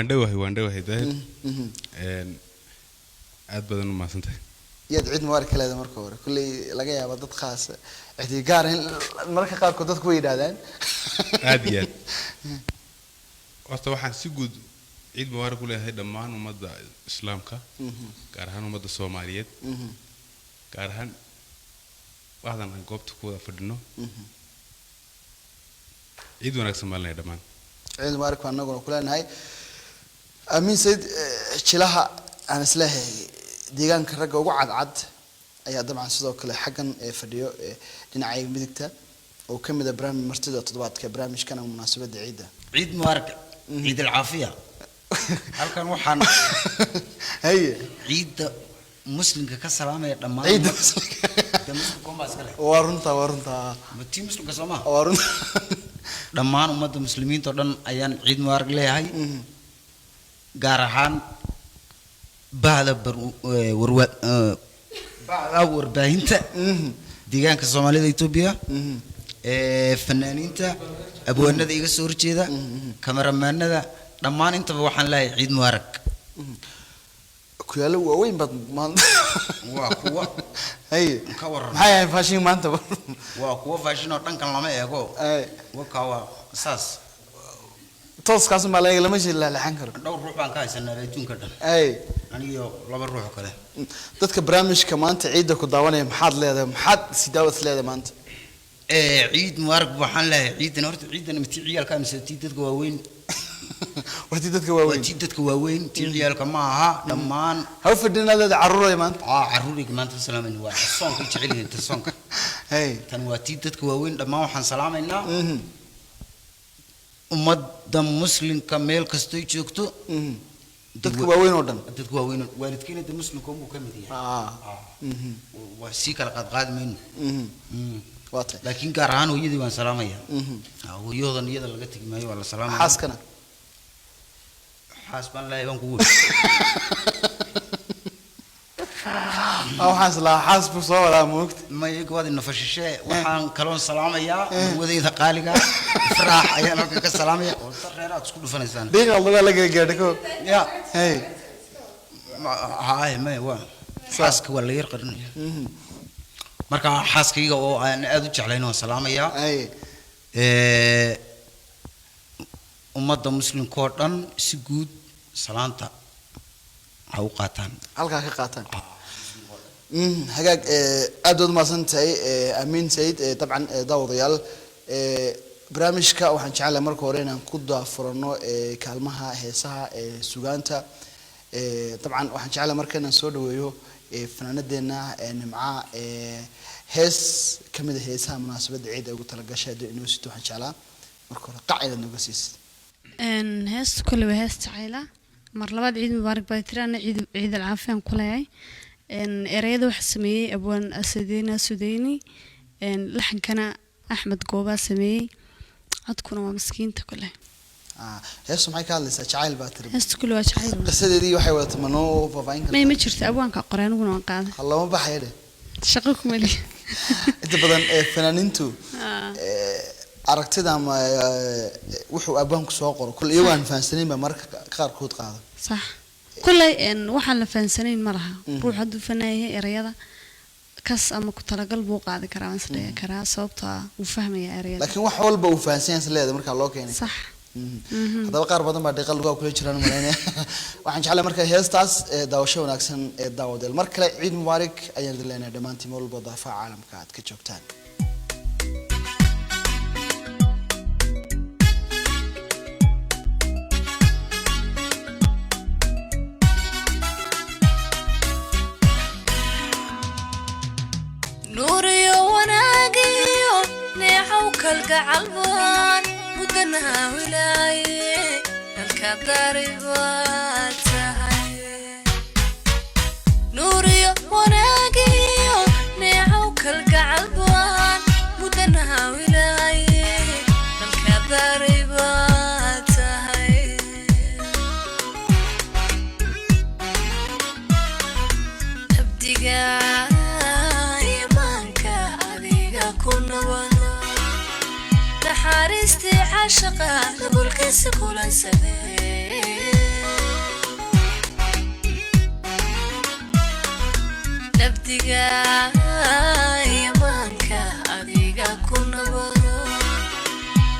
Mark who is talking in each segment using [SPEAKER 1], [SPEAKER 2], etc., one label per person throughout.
[SPEAKER 1] واندوه ده عاد بدن ما سنته
[SPEAKER 2] يد عيد مبارك هذا مركور كل لقيها بدت خاص احتقار المركة قال كنت كويد هذا
[SPEAKER 1] عادي أصلا واحد سيجود عيد مبارك ولا هيدا مان ومدة إسلام كارهان ومدة الصوماليات كارهان واحد أنا قبت كودا فدنو عيد ونكسر مالنا هيدا مان
[SPEAKER 2] عيد مبارك وانا نقول كلنا هاي أمين سيد شلها أنا سله ديجان كرجع وقعد عد أي أدم عن صدق كله حقا فيديو ديناعي مدكته وكم إذا برام مرتدى تضبط كبرام مش كانوا مناسبة عيدة
[SPEAKER 3] عيد مبارك عيد العافية هل كان وحنا
[SPEAKER 2] هي
[SPEAKER 3] عيد مسلم كسلامة لما
[SPEAKER 2] عيد
[SPEAKER 3] مسلم كم بس كله
[SPEAKER 2] وارنتا
[SPEAKER 3] بتي مسلم كسلامة
[SPEAKER 2] وارنتا
[SPEAKER 3] لما أمة المسلمين تودن أيام عيد مبارك له هاي جارهان بعد وربعينتا ديجان كصومالي إثيوبيا فنانينتا أبونا ذي يقصور كذا كاميرمان ذا لما أنت بوحنا لا عيد مبارك
[SPEAKER 2] كيالو وين بد ما
[SPEAKER 3] واقوى
[SPEAKER 2] هي
[SPEAKER 3] كور
[SPEAKER 2] هاي فاشين ما أنت
[SPEAKER 3] واقوى فاشين أردن كان لما يقول وكوا ساس
[SPEAKER 2] توس كاسم على يلا مش إلا الحنكر
[SPEAKER 3] دور روح بان كاي سنة رجون كذا
[SPEAKER 2] أي
[SPEAKER 3] أنا يو لما روح كذا
[SPEAKER 2] تذكر برامج كمان تعيدك وداواني محد لهذا محد سيداوت لهذا ما أنت
[SPEAKER 3] عيد مبارك بوحنا لا عيد نورت عيد أنا متعيال كام ستيت وين
[SPEAKER 2] وتيدتك واوين
[SPEAKER 3] وتيدتك واوين تعيال كماها لما
[SPEAKER 2] هو فدنا هذا عروري ما أنت
[SPEAKER 3] عروري كمان تسلم من واحد الصون كل شيء أنت الصون
[SPEAKER 2] هي
[SPEAKER 3] تنواتيدتك واوين لما وحنا سلام إلنا ummadda muslimka meel kasto joogto
[SPEAKER 2] dadku waaweyn oo dhan
[SPEAKER 3] dadku waaweyn waalidkiina muslimka uu ka mid yahay waa si kala qaadmayno
[SPEAKER 2] waata
[SPEAKER 3] laakiin gaar ahaan hooyadii waan salaamaya hooyadan iyada laga tagi maayo waa la salaamaya
[SPEAKER 2] xaaskana
[SPEAKER 3] xaas baan leeyahay kugu
[SPEAKER 2] أو حاسلا حاسب صورة موقت
[SPEAKER 3] ما يقعد النفششة وحن كلون سلامية وذي ثقالك فرح أيانا كسلامية والتغيرات كله فنسان
[SPEAKER 2] ديك الله لا قاعدكوا
[SPEAKER 3] يا
[SPEAKER 2] هاي
[SPEAKER 3] هاي ما هو حاسك ولا يرقدني مركا حاسك يجوا أنا أدوش علينا سلامية
[SPEAKER 2] أي
[SPEAKER 3] أمة المسلم كورن سجود سلامته حوقاتان
[SPEAKER 2] halka ka qaataan hagaag aad u maasantay Amin Said طبعا daawadayaal barnaamijka waxaan jecelahay marka hore inaan ku daafurno kaalmaha heesaha suugaanta طبعا waxaan jecelahay marka inaan soo dhaweeyo fanaanadeena nimca hees kamid ah heesaha munaasabada ciid ay ugu talagashay inuu sito waxaan jecelahay marka hore qacida nooga siisay
[SPEAKER 4] hees kulli waa hees jacayla mar labaad ciid mubaarak baa tirana ciid العافية كلها erayada waxa sameeyay abwaan asadina sudayni laxankana axmed gooba sameeyay codkuna waa miskiinta kale
[SPEAKER 2] heeso maxay ka hadlaysaa jacayl baa tiri
[SPEAKER 4] heesto kale waa jacayl
[SPEAKER 2] qisadeedii waxay wada manoo faafayn kartaa
[SPEAKER 4] ma jirto abwaanka qoraan ugu waan qaaday
[SPEAKER 2] hallama baxayde
[SPEAKER 4] shaqo kuma leh
[SPEAKER 2] inta badan fanaanintu aragtida ama wuxuu abwaanku soo qoro kulli iyagu aan fahansaneyn ba marka qaar kood qaado
[SPEAKER 4] صح كل waxaan la fahansaneyn ma laha ruux haduu fanaayahay erayada kas ama ku talagal buu qaadi karaa aan sadeeyo karaa sababta uu fahmaya erayada
[SPEAKER 2] laakiin wax walba uu fahansan leeyahay marka loo keenay
[SPEAKER 4] صح
[SPEAKER 2] hadaba qaar badan baa deeqal uga kula jiraan malayna waxaan jeclahay marka heestaas daawasho wanaagsan ee daawadeel mar kale ciid mubaarak ayaan dileenahay dhamaantiin meel walba daafaca caalamka aad ka joogtaan
[SPEAKER 5] القعلبان ودنها ولاية الكضاربات نوري وناقي نيعوك القعلبان ودنها ولاية الكضاربات أبدي قاي مانك أذيك كنا حارستي عاشقة نقول كيس كل سبيل wahdiga iimaanka adiga ku nabado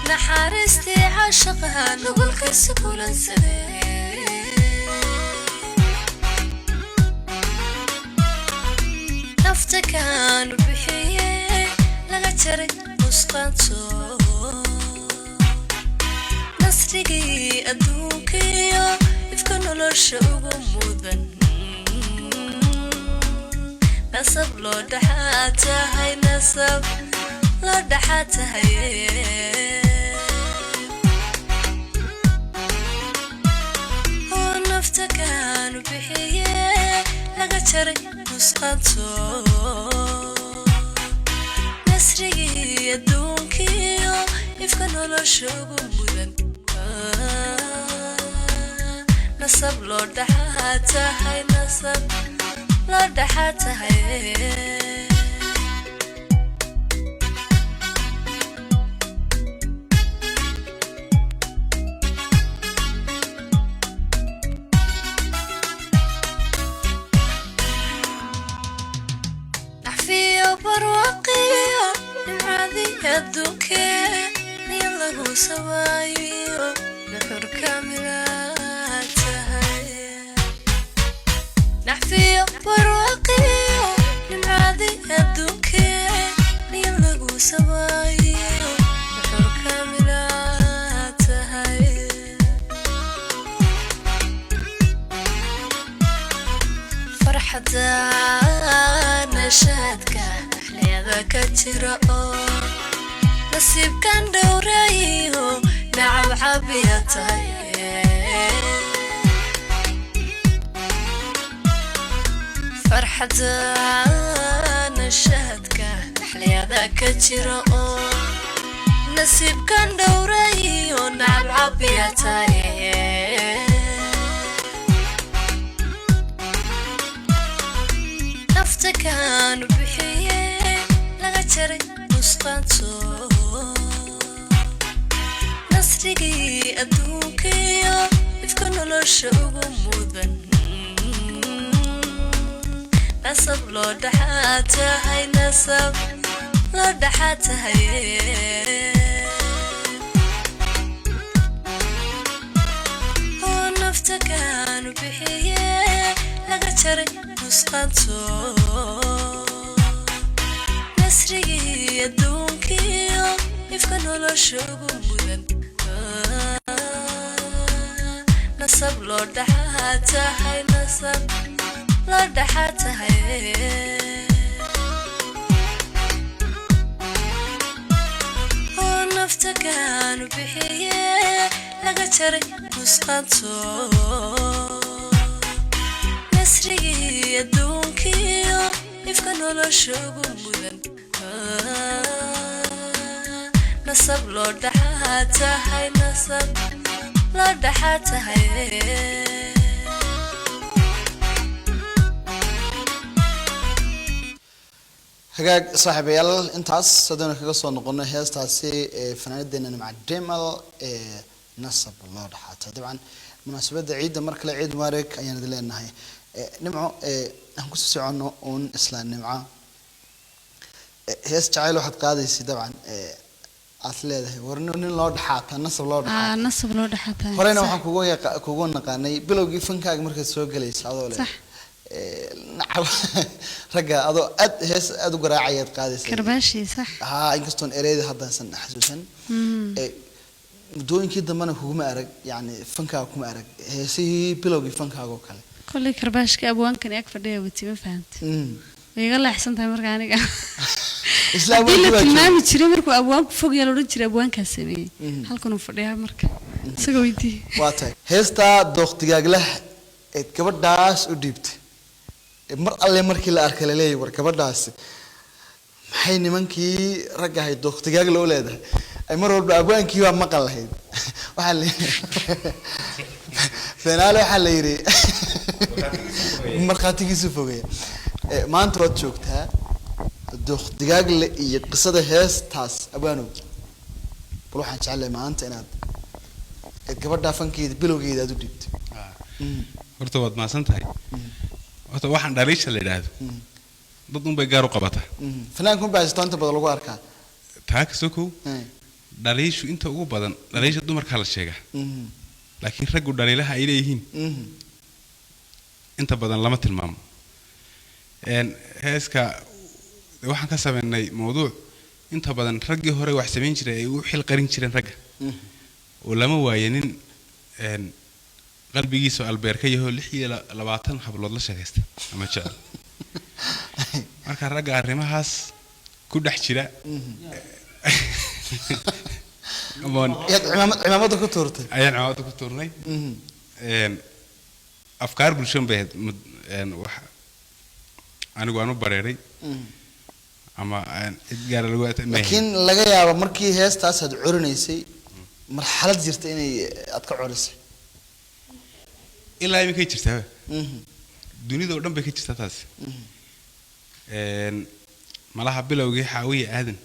[SPEAKER 5] naxariistii caashaqaha nugulkiisa kulansadee nafta kaanu bixiyey laga jaray nusqaanto nasrigii adduunkiyo ifka nolosha ugu mudan nasab loo dhaxaa tahay nasab loo dhaxaa tahay oo nafta kaanu bixiyey laga jaray nusqaanto nasrigii adduunkiyo ifka nolosha ugu mudan nasab loo dhaxaa tahay nasab loo dhaxaa tahay naxfiyo barwaqiyo nimcadi adduunke niya lagu sabaayo nuxur kaamilaa tahay naxfiyo barwaqiyo nimcadi adduunke niya lagu sabaayo nuxur kaamilaa tahay farxada nashaadka dhaxleeda ka jira oo nasiibkan dhowrayo nacab cabiya tahay farxada nashaadka dhaxleeda ka jira oo nasiibkan dhowrayo nacab cabiya tahay nafta kaanu bixiyey laga jaray nusqaanto nasrigii adduunkiyo ifka nolosha ugu mudan nasab loo dhaxaa tahay nasab loo dhaxaa tahay oo nafta kaanu bixiyey laga jaray nusqaanto nasrigii adduunkiyo ifka nolosha ugu mudan nasab loo dhaxaa tahay nasab loo dhaxaa tahay oo nafta kaanu bixiyey laga jaray nusqaanto nasrigii adduunkiyo ifka nolosha ugu mudan nasab loo dhaxaa tahay nasab loo dhaxaa tahay
[SPEAKER 2] hagaag saaxiibayaal intaas haddaynu kaga soo noqono heestaasi fanaanadeena nimca demal nasab loo dhaxaatay dabcan munaasabadda ciidda mar kale ciid mubaarak ayaan idin leenahay nimco aan kusii soconno uun isla nimca hees jacayl waxaad qaadaysay dabcan aad leedahay war nin loo dhaxaata nasab loo dhaxaata
[SPEAKER 4] nasab loo dhaxaata
[SPEAKER 2] horeyna waxaan kugu naqaanay bilowgii fankaaga markaad soo galaysa adoo leh nacab ragga adoo aad hees aad u garaacayaad qaadaysa
[SPEAKER 4] karbaashi sax
[SPEAKER 2] haa inkastoon ereyada haddaasan xasuusan muddooyinkii dambena kuguma arag yani fankaaga kuma arag heesihii bilowgii fankaaga oo kale
[SPEAKER 4] kolley karbaashka abwaankan ag fadhiya wati ma fahamta way iga leexsan tahay marka aniga haddii la tilmaami jiray markuu abwaanku fog yaa laodhan jiray abwaankaa sameeyey halkan uu fadhiyaa marka isaga weydii
[SPEAKER 2] waa tahay heestaa dooqtigaaglah eed gabadhaas u dhiibtay mar alle markii la arkay laleeyahy war gabadhaasi maxay nimankii ragga ahayd dooqtigaag loo leedahay ay mar walba abwaankii waa maqan lahayd waxaa la feenaale waxaa la yidhi markhaatigiisu fogeeya maanta waad joogtaa dooqtigaagle iyo qisada heestaas abwaanow bal waxaan jeclahay maanta inaad gabadhaa fankeeda bilowgeeda aad u dhiibtay
[SPEAKER 1] horta waad maasan tahay horta waxaan dhaliisha la yidhaahdo dad un bay gaar u qabataa
[SPEAKER 2] fanaanku baa inta badan lagu arkaa
[SPEAKER 1] taa ka soo kow
[SPEAKER 2] Hey.
[SPEAKER 1] dhaliishu inta ugu badan dhaliisha dumarka la sheegaa laakiin raggu dhaliilaha ay leeyihiin inta badan lama tilmaamo heeska waxaan ka sameynay mawduuc inta badan raggii hore wax samayn jiray ay u xil qarin jireen ragga oo lama waayanin qalbigiisa albeerka yaho 26 hablood la sheegaysta ama jecel marka ragga arrimahaas ku dhex jira amoon
[SPEAKER 2] cimaamada ku tuurtay
[SPEAKER 1] ayaan cimaamada ku tuurnay afkaar bulshan bay wax anigu aanu bareeray ama cid gaar lagu atmay
[SPEAKER 2] laakiin laga yaabo markii heestaas aad curinaysay marxalad jirta inay aad ka curisay
[SPEAKER 1] ilaa imika jirtaa dunida oo dhan bay ka jirtaa taas malaha bilowgii xaawiye aadan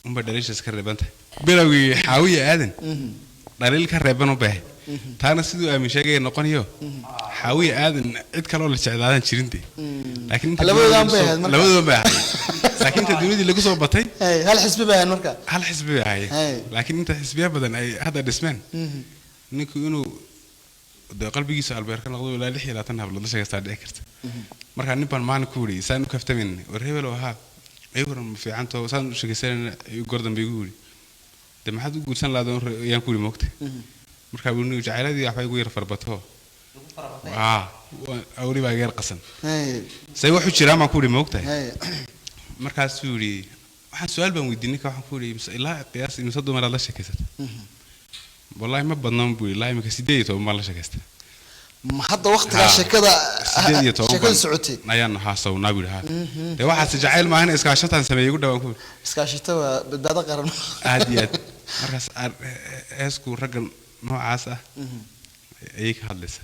[SPEAKER 1] umba dhaliishas ka reebanta bilowgii xaawiye aadan dhaliil ka reeban u baahay taana siduu aamin sheegay noqonayo xaawiye aadan cid kale oo la jeclaadan jirintay laakiin
[SPEAKER 2] labadoodan bay ahayd marka
[SPEAKER 1] labadoodan bay ahayd laakiin inta dunidii lagu soo batay
[SPEAKER 2] hal xisbi bay ahayd marka
[SPEAKER 1] hal xisbi bay ahayd laakiin inta xisbiya badan ay hadda dhismeen ninku inuu qalbigiisa albeerka noqdo ilaa 26 hablood la sheegay dhici karta marka nin baan maalin ku wari saan u kaftamin war hebel oo ahaa ay waran ma fiicanto saan u sheegaysan ay gordan bay ugu wari de maxaad u guursan laadon yaan ku wari moogtay marka uu inuu jacayladii waxay ugu yar farbato awri baa geer qasan say wuxuu jiraa ma ku wari moogtay markaas uu yiri waxaan su'aal baan weydiinay ka waxaan ku wari ilaa qiyaas imisa dumar la sheekaysata والله ما بدنا نقول لا يمكن سيديته وما لا شكسته
[SPEAKER 2] ما حتى وقت شكده شكل سعودي
[SPEAKER 1] نيان حاسه ونقول ها ده واحد سجعيل ما هنا اسكاشتان سمي يقول ده نقول
[SPEAKER 2] اسكاشته بدأ قرن
[SPEAKER 1] عاديات مركز اسكو رجل نوع عاسه ايك هادلس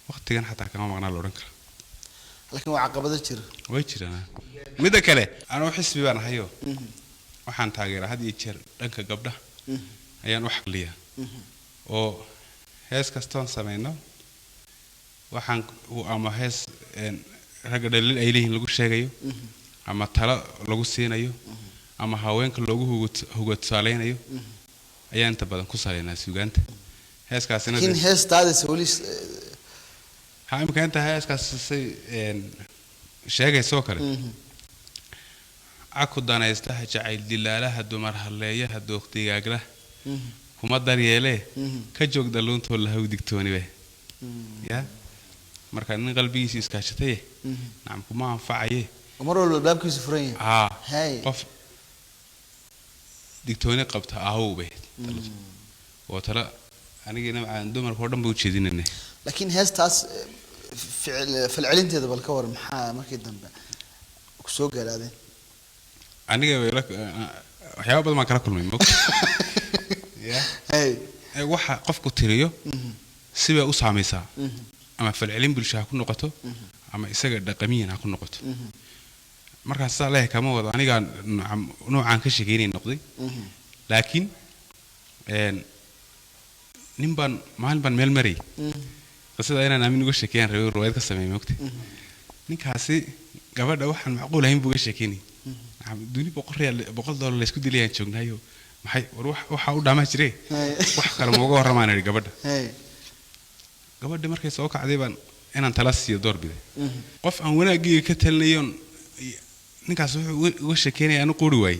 [SPEAKER 1] وقت كان حتى كمان مغنى لورنك
[SPEAKER 2] لكن وعقبته جير
[SPEAKER 1] way jiraan mid kale aan u xisbi baan hayo waxaan taageeraa had iyo jeer dhanka gabdhaha ayaan wax xaqliya oo hees kastoon sameeyno waxaan ama hees rag dhalin ay leeyihiin lagu sheegayo ama talo lagu siinayo ama haweenka loogu hugo tusaaleynayo ayaan inta badan ku saleynaa suugaanta heeskaasina
[SPEAKER 2] kin heestaada soolis
[SPEAKER 1] ha imka inta heeskaas say sheegayso kale aku danaysta jacayl dilaalaha dumar haleeyaha doqtigaagla kuma daryeele ka joogda luunto la haw digtooni bay ya marka nin qalbigiisa iskaashatay naam kuma anfacaye
[SPEAKER 2] umar walba baabkiisu furan yahay hay
[SPEAKER 1] qof digtooni qabta ahaw bay oo tala anigina aan dumarka oo dhan buu jeedinay
[SPEAKER 2] laakiin heestaas falcelinteeda bal ka war maxaa markii dambe ku soo galaadeen
[SPEAKER 1] aniga waxyaabo badan ma kala kulmay
[SPEAKER 2] hey
[SPEAKER 1] waxa qofku tiriyo sibay u saameysaa ama falcelin bulshada ku noqoto ama isaga dhaqamiina ku noqoto markaas saaleeh kama wada aniga noocan ka shaqeynay noqday laakiin nimban maalban meel maray qasada inaan aamin uga sheekeeyaan rabay ruwaayad ka sameeyay moogtay ninkaasi gabadha waxaan macquul ahayn buu uga sheekeynay duni $100 la isku dilayaan joognaayo maxay war waxa u dhaama jiray wax kale ma uga warramaan gabadha gabadha markay soo kacday baan inaan tala siiyo door biday qof aan wanaagiga ka talinayo ninkaas wuxuu uga sheekeynay aan qoori waay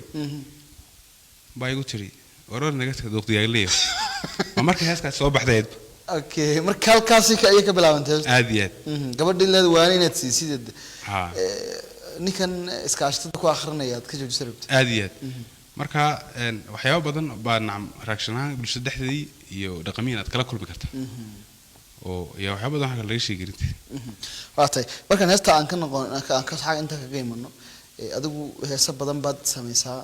[SPEAKER 1] baa igu tiri warar naga tag doqdiyaag leeyo markay heeskaas soo baxday
[SPEAKER 2] okay marka halkaasi ka ay ka bilaabantay
[SPEAKER 1] aadiyad
[SPEAKER 2] gabadha leed waan inaad siisid ninkan iskaashtada ku akhrinaya aad ka joojisay rabtay
[SPEAKER 1] aadiyad marka waxyaabo badan baa nacam raacsanaan bulshada dhexdeedii iyo dhaqamiin aad kala kulmi kartaa oo iyo waxyaabo badan waxa laga sheegi karin
[SPEAKER 2] waatay markan heesta aan ka noqon aan ka sax inta ka geymano adigu heesa badan baad samaysaa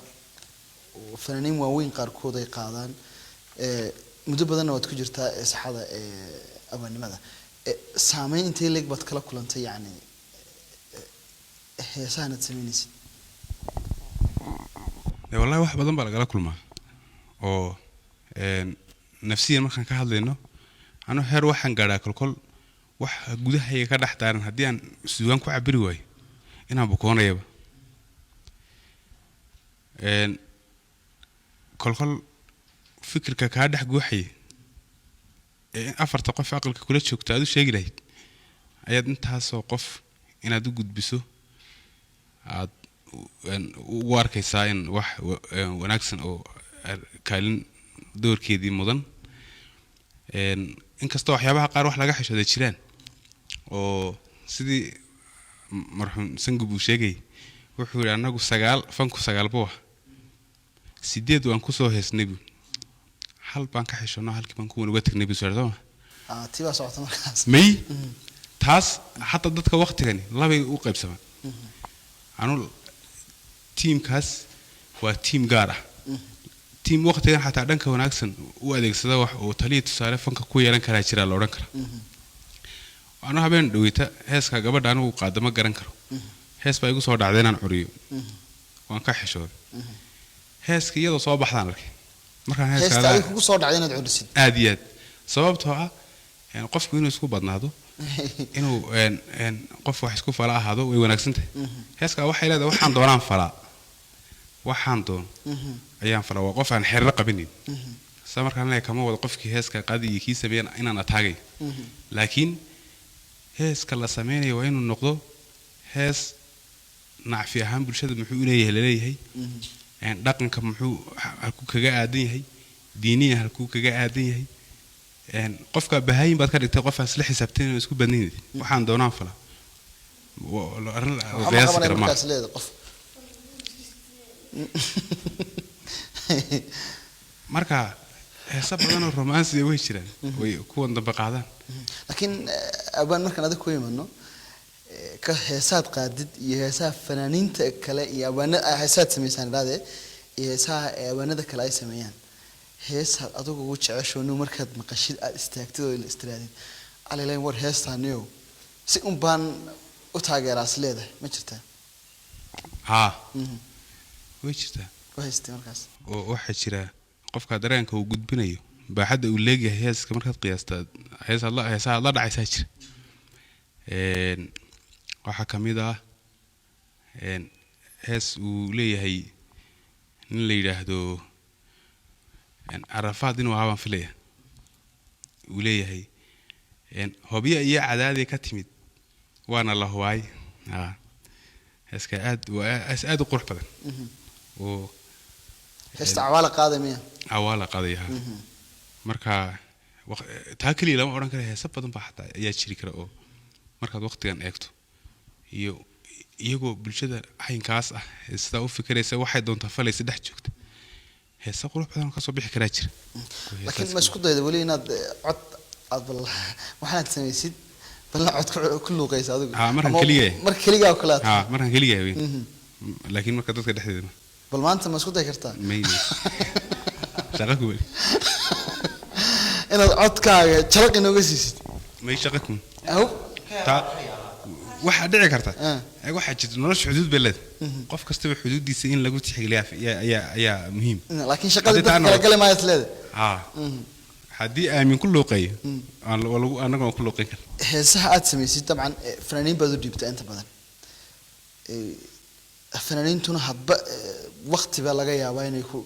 [SPEAKER 2] oo fanaaniin waaweyn qaarkood ay qaadaan muddo badan waad ku jirtaa saxada abanimada saameyn intee leeg baad kala kulantay yani heesahan aad samaynaysid
[SPEAKER 1] والله واحد بدن بلا كلمة أو نفسيا ما كان كهذا لأنه أنا هير واحد قاعد أكل كل wax gudahayga ka dhex daaran haddii aan suugaan ku cabiri waayo inaan bukoonayaba kolkol fikirka kaa dhex guuxaya ee afarta qof aqalka kula joogto aad u sheegi lahayd ayaad intaasoo qof inaad u gudbiso aad ugu arkaysaa in wax wanaagsan oo kaalin doorkeedii mudan inkastoo waxyaabaha qaar wax laga xishooday jiraan oo sidii marxuum sangub uu sheegay wuxuu yidhi annagu fanku 9 buu ah 8 waan kusoo heesnay buu hal baan ka xishoonno halkii baan kuwan uga tagnay buu soo
[SPEAKER 2] tiba socota markaas
[SPEAKER 1] may taas hatta dadka waqtigani labay u qaybsamaan anu teamkaas waa team gaar ah team waqtigan xataa dhanka wanaagsan u adeegsada wax oo taliye tusaale fanka ku yeelan kara jira la oran kara anu habeen dhaweyta heeska gabadha anu qaadama garan karo hees baa igu soo dhacday inaan curiyo waan ka xishooday heeska iyadoo soo baxdaan arkay markaan
[SPEAKER 2] heeska ay kugu soo dhacday inaad curisid
[SPEAKER 1] aad iyo aad sababtoo ah qofku inuu isku badnaado inuu qof wax isku fala ahaado way wanaagsan tahay heeska waxay leedahay waxaan doonaan falaa waxaan doon ayaan falaa waa qof aan xiriir qabinin samarkaan leeyahay kama wada qofkii heeska qaadiga kii sameeyay inaan ataagay laakiin heeska la sameeyo waa inuu noqdo hees nacfi ahaan bulshada muxuu leeyahay dhaqanka muxuu halku kaga aadan yahay diiniga halku kaga aadan yahay qofka bahaayin baad ka dhigtay qof aan isla xisaabteen isku badnayn waxaan doonaan fala qiyaas karama marka heesa badan oo romansi way jiraan way kuwan damba qaadaan
[SPEAKER 2] laakiin abaan markaan adag ku yimaano ka heesaad qaadid iyo heesaha fanaaniinta kale iyo abaanada heesaad sameeyaan raade iyo heesaha abaanada kale ay sameeyaan heesaad adigu ugu jecesho inuu markaad maqashid aad istaagtid oo istiraadid aleeleen war heestaaniyo si un baan u taageeraas leedahay ma jirtaa
[SPEAKER 1] way jirtaa
[SPEAKER 2] heestii markaas
[SPEAKER 1] oo waxa jira qofka dareenka uu gudbinayo baaxadda uu leeyahay heeska markaad qiyaastad heesaha la dhacaysa jira waxa kamid ah hees uu leeyahay nin la yiraahdo Arafat inuu ahaan filaya uu leeyahay hobiya iyo cadaadi ka timid waana la huwaay heeska aad u qurux badan oo
[SPEAKER 2] heesta awaala qaadaya
[SPEAKER 1] marka taa kaliya lama oran karo heesa badan baa xataa ayaa jiri kara oo markaad waqtigan eegto iyo iyagoo bulshada xaynkaas ah sida u fikiraysa waxay doontaa falaysa dhex joogta heesa qurux badan ka soo bixi kara jira
[SPEAKER 2] laakiin ma isku dayda wali inaad cod aad waxaad samaysid bal cod ku luuqaysa adigu marka kaliya oo kale
[SPEAKER 1] marka kaliya laakiin marka dadka dhexdeeda
[SPEAKER 2] bal maanta ma isku day kartaa
[SPEAKER 1] shaqo wali
[SPEAKER 2] inaad codkaaga jalaq inooga siisid
[SPEAKER 1] may shaqo waxa dhici karta waxa jirta nolosha xuduud bay leedahay qof kastaba xuduudiisa in lagu tixgeliyo ayaa muhiim
[SPEAKER 2] laakiin shaqada dadka kala gali maayo leedahay
[SPEAKER 1] haddii aamin ku luuqeeyo anaga ku luuqeyn kara
[SPEAKER 2] heesaha aad samaysid dabcan fanaaniin baad u dhiibtaa inta badan fanaaniintuna hadba waqti baa laga yaabaa inay ku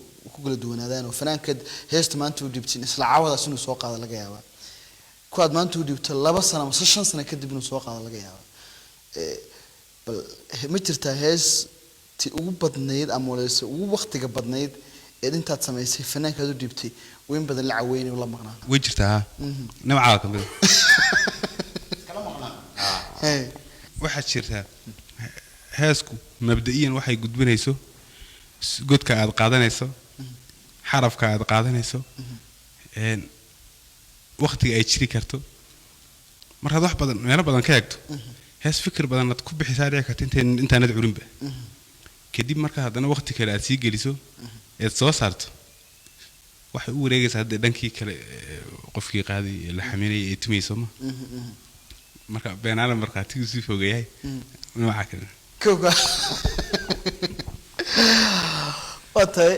[SPEAKER 2] kala duwanaadaan oo fanaanka heesta maanta u dhiibtin isla caawadaas inuu soo qaado laga yaabaa kuwaad maanta u dhiibto 2 sano ama 5 sano kadib inuu soo qaado laga yaabaa bal ma jirtaa hees ti ugu badnayd ama walaasoo ugu waqtiga badnayd ee intaad samaysay fanaankaad u dhiibtay weyn badan la caweynay la maqnaa
[SPEAKER 1] way jirtaa nooca kamid waxa jirtaa heesku mabda'iyan waxay gudbinayso godka aad qaadanayso xarafka aad qaadanayso waqtiga ay jiri karto markaad wax badan meelo badan ka eegto hees fikir badan aad ku bixisaa dhici karta intaanad curinba kadib marka haddana waqti kale aad sii geliso eed soo saarto waxay u wareegaysaa hadda dhankii kale qofkii qaaday la xaminayay ee tumayso ma marka beenaala markaatigu sii fogeeyahay nooca kale
[SPEAKER 2] كوكا وطي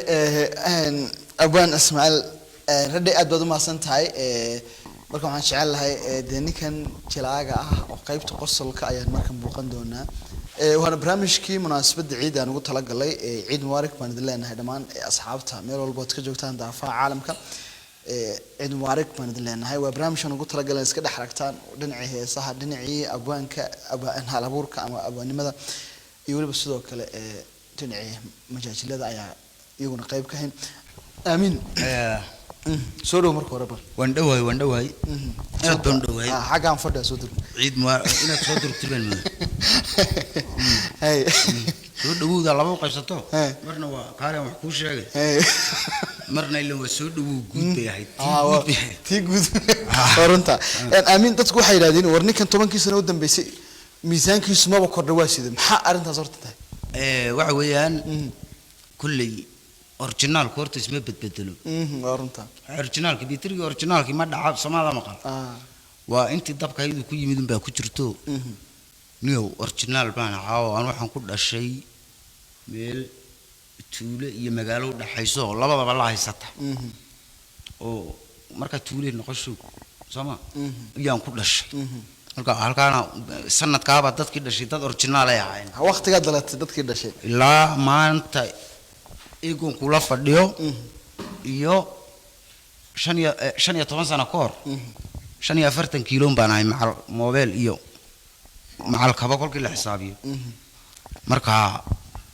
[SPEAKER 2] أبوان إسماعيل ردي أدود ما سنتهاي marka waxaan jecel lahay dee ninkan jilaaga ah oo qaybta qosolka ayaan markan buuqan doonaa waana barnaamijkii munaasabadda ciid aan ugu talagalay ciid mubaarak baan idin leenahay dhammaan asxaabta meel walba ood ka joogtaan daafaha caalamka ciid mubaarak baan idin leenahay waa barnaamijkan ugu talagalay iska dhex aragtaan dhinacii heesaha dhinacii abwaanka hal abuurka ama abwaanimada iyo weliba sidoo kale dhinacii majaajilada ayaa iyaguna qayb ka hayn aamin soo dhow marka hore bal
[SPEAKER 3] waan dhawaay aad baan dhawaay
[SPEAKER 2] xaggaan fadhiya soo dur
[SPEAKER 3] ciid inaad soo durtibeen
[SPEAKER 2] hay
[SPEAKER 3] soo dhawowda laba u qaybsato marna waa kaale wax kuu sheegay marna ilaa waa soo dhawow guud bay ahayd
[SPEAKER 2] tii guud runta aamin dadku waxay yidhahdeen war ninkan 10 sano u dambeysay miisaankiisu maba kordhay waa sidee maxaa arrintaas horta tahay
[SPEAKER 3] waxa weeyaan kulley original horta isma bedbedelo
[SPEAKER 2] waa runta
[SPEAKER 3] originalki bitriga originalki ma dhaca Soomaaliya maqal waa intii dabka ayadu ku yimid baa ku jirto niyo original baan caaw aan waxaan ku dhashay meel tuulo iyo magaalo dhaxayso labadaba la haysata oo marka tuulo noqosho Soomaa ayaan ku dhashay marka halkaana sanadkaaba dadkii dhashay dad original ay ahaayeen
[SPEAKER 2] waqtiga dalatay dadkii dhashay
[SPEAKER 3] ilaa maanta iyagoon kula fadhiyo iyo 15 sano ka hor 45 kiilo baan ahay macal mobile iyo macal kaba kolkii la xisaabiyo marka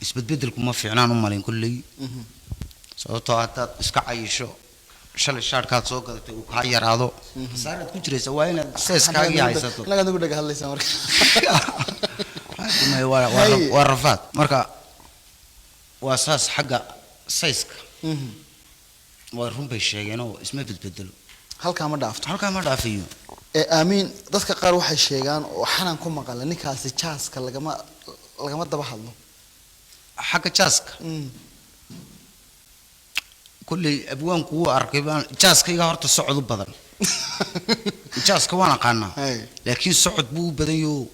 [SPEAKER 3] isbedbedelku ma fiicnaan u malayn kulley sababtoo ah dad iska cayisho shalay shaarkaad soo gadatay uu ka yaraado saarad ku jiraysa waa inaad seeskaaga haysato
[SPEAKER 2] laga ugu dhaga hadlaysa marka
[SPEAKER 3] waa rafaad marka waa saas xagga sayska waa run bay sheegeen oo isma bedbedelo
[SPEAKER 2] halka ma dhaafayo aamin dadka qaar waxay sheegaan oo xanan ku maqal ninkaasi jaaska lagama daba hadlo
[SPEAKER 3] xagga jaaska kulli abwaanku uu arkay baan jaaska iga horta socod u badan jaaska waan aqaanaa laakiin socod buu u badan yahay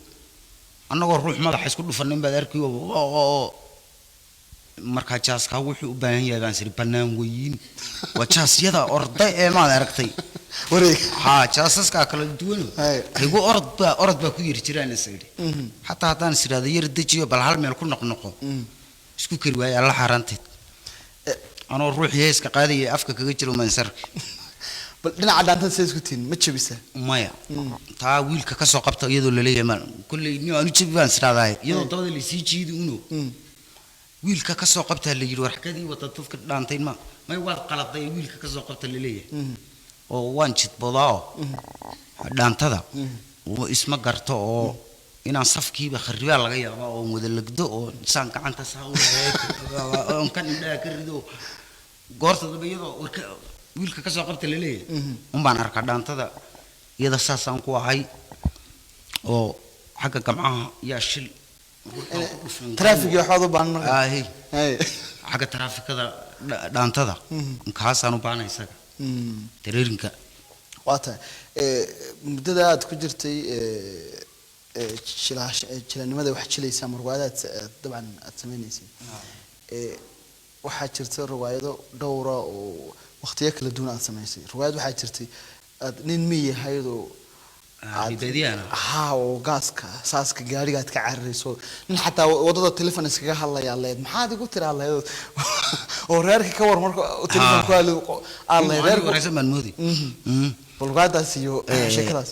[SPEAKER 3] annagoo ruux madaxa isku dhufanin baad arkay oo marka jaaska wuxuu u baahan yahay baan sir banaan weyn waa jaasyada orday ee ma aragtay
[SPEAKER 2] wareeg
[SPEAKER 3] jaasaska kala duwan igu orod baa ku yiri jiraan isagii hatta hadaan siraada yar dajiyo bal hal meel ku noqnoqo isku kari waay alla xarantay anoo ruux yeeska qaadaya afka kaga jiro mansarki
[SPEAKER 2] bal dhinaca dhaantan say isku tiin ma jabisa
[SPEAKER 3] maya taa wiilka ka soo qabta iyadoo la leeyahay mal kulli inuu aanu jabaan siraadahay iyadoo dabada la sii jiidi uno wiilka ka soo qabta la yiri warxakadii wada tufka dhaantay ma may wad qaladay wiilka ka soo qabta la leeyahay oo waan jidboodaa dhaantada oo isma garto oo inaan safkiiba kharibaa laga yaabaa oo wada lagdo oo saan gacanta saa u leeyahay oo kan indhaha ka rido goorta dabayado wiilka ka soo qabta la leeyahay baan arkaa dhaantada iyada saasaan ku ahay oo xagga gamcaha yaa shil
[SPEAKER 2] traffic iyo xoolo baan
[SPEAKER 3] xagga trafficada dhaantada kaasaan u baahnay isaga tareerinka
[SPEAKER 2] waata muddada aad ku jirtay jilanimada wax jilaysa marwaadaad dabcan aad sameeynaysid waxaa jirta riwaayado dhowra oo waqtiyo kala duwan aad sameysay riwaayad waxaa jirtay aad nin miyahayd oo oo gaaska saaska gaariga aad ka cararayso nin xataa wadada telefoon iskaga hadlaya leed maxaad igu tiraa leed oo reerka ka war marka telefoon ku hadlay reerka
[SPEAKER 3] reerka man moodi
[SPEAKER 2] balgaadaas iyo sheekadaas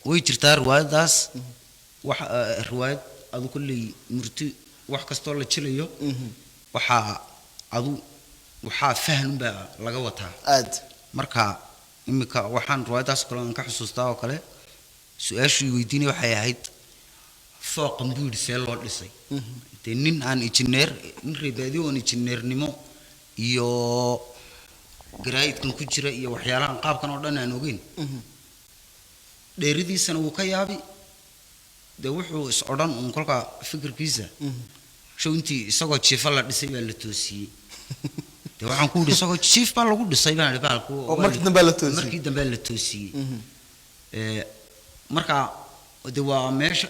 [SPEAKER 3] way jirtaa riwaayadaas wax riwaayad adu kulli murti wax kasto la jilayo waxa adu waxa faham baa laga wataa
[SPEAKER 2] aad
[SPEAKER 3] marka imika waxaan riwaayadaas kale aan ka xusuustaa oo kale su'aashii weydiinay waxay ahayd fooq qambuur see loo dhisay nin aan engineer in reebaadiyo oo engineernimo iyo garaadkan ku jira iyo waxyaalahan qaabkan oo dhan aan ogeyn dheeridiisana uu ka yaabi wuxuu is odhan kolka fikirkiisa shawintii isagoo jiifa la dhisay baa la toosiyey waxaan ku yidhi isagoo jiif baa lagu dhisay baan idhi baalku markii dambe la toosiyey marka waa meesha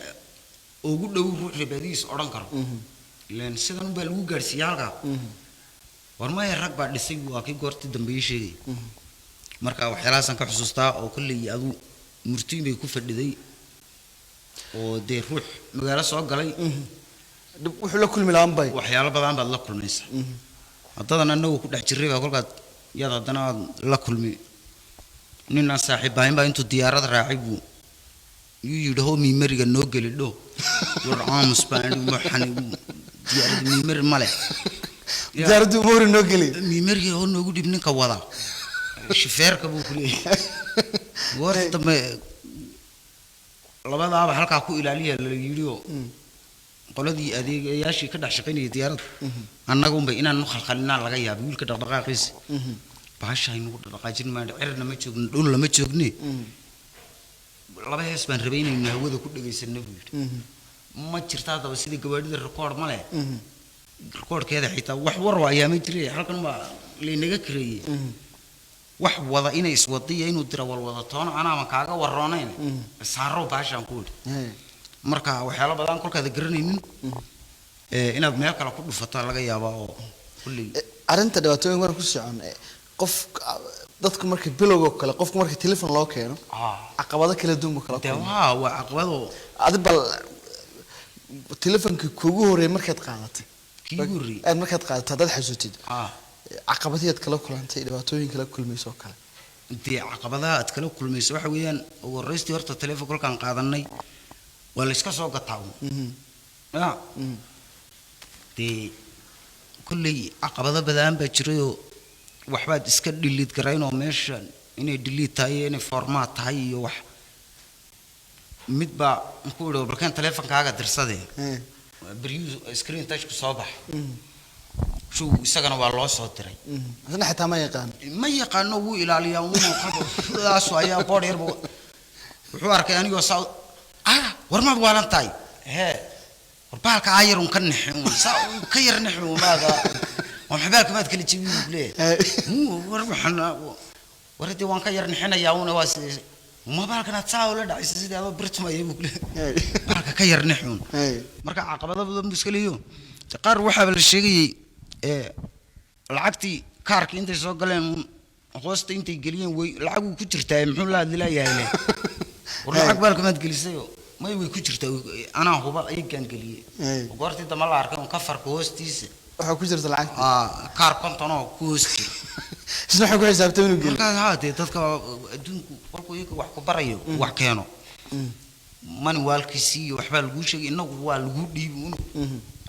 [SPEAKER 3] ugu dhow ruux reebaadiis odhan karo ilaan sidan baa lagu gaarsiiyay halka war ma rag baa dhisay waa kii goortii dambe ii sheegay marka waxyaalahaas aan ka xusuustaa oo kulley adu murtiin bay ku fadhiday oo dee ruux magaalo soo galay
[SPEAKER 2] wuxuu la kulmi lahaan bay
[SPEAKER 3] waxyaalo badan baad la kulmaysaa haddadan annagu ku dhex jirray baa kolkaad yaad haddana aad la kulmi ninaan saaxiibahayn baa intuu diyaarad raacay buu yuu yidhi hoo miimariga noo geli dho war aamus baan waxaan diyaarad miimari male
[SPEAKER 2] diyaaraddu moori noo geli
[SPEAKER 3] miimariga hoo noogu dhib ninka wada shifeerka buu ku leeyahay warta dambe labadaaba halkaa ku ilaaliya la yidhi oo qoladii adeegayaashii ka dhex shaqaynayay diyaaradda annaga unbay inaan khalkhalinaa laga yaabay wiilka dhaqdhaqaaqiisa baasha aynu ku dhaqaajin maa cirna ma joogno dhul lama joogne laba hees baan rabay inaynu hawada ku dhagaysano buu yidhi ma jirta haddaba sidii gawaadhida rikoodh ma leh rikoodhkeeda xitaa wax warwa ayaa ma jiray halkan baa laynaga kareeyey wax wada inay iswadiya inuu dira walwada toona anaaman kaaga waroonayn saaro baashaan ku yidhi marka waxyaalo badan kolkaada garanaynin inaad meel kale ku dhufataa laga yaabaa oo kulley
[SPEAKER 2] arrinta dhibaatooyin waan ku socon qof dadku markay bilowga kale qofku markay telefoon loo keeno caqabado kala duwan buu kala
[SPEAKER 3] kulmaa waa caqabado
[SPEAKER 2] adiga bal telefoonka kuugu horeeyay markaad qaadatay
[SPEAKER 3] kiiguri
[SPEAKER 2] markaad qaadatay dad xasuutid caqabadaad kala kulantay dhibaatooyin kala kulmayso kale
[SPEAKER 3] dee caqabadaha aad kala kulmayso waxa weeyaan ugu horreystii horta telefoon kolkaan qaadanay waa la iska soo gataa ya dee kulley caqabado badan baa jirayoo waxbaad iska dhiliid garaynoo meesha inay dhiliid tahay inay formaat tahay iyo wax mid baa ku idhi barkaan teleefonkaaga dirsadee beryuu screen touchku soo bax shuu isagana waa loo soo diray
[SPEAKER 2] asna xitaa ma
[SPEAKER 3] yaqaano wuu ilaaliyaa uuna qabo ayaa boodh yarba wuxuu arkay anigoo saa war maad waalan tahay war baalka ayarun ka nixin saa ka yar nixin maaga ومحبالك ما تكلي تجيبين بليه مو وربحنا وردي وان كير نحنا ياونا واس وما بالك نتساوي ولا دعي سيدي هذا برت ما يبوك بالك كير نحون مركا عقبة هذا مشكلة تقار وحى بالشيء العقتي كارك انت سو قلم غوست انت قليين وي لعقو كتر تايم حول لا ياهله والله بالك ما تقلي سيو ما يبي كتر انا هو اي كان قلي وقرتي دم الله اركان كفر كوستيس
[SPEAKER 2] waxa ku jirta lacag
[SPEAKER 3] kaar konton oo ku hoosti
[SPEAKER 2] isna waxa ku xisaabtay inuu geliyo
[SPEAKER 3] marka haatee dadka adduunku qolku iyaga wax ku barayo wax keeno mani waalkiisii waxba lagu sheegay inagu waa lagu dhiibay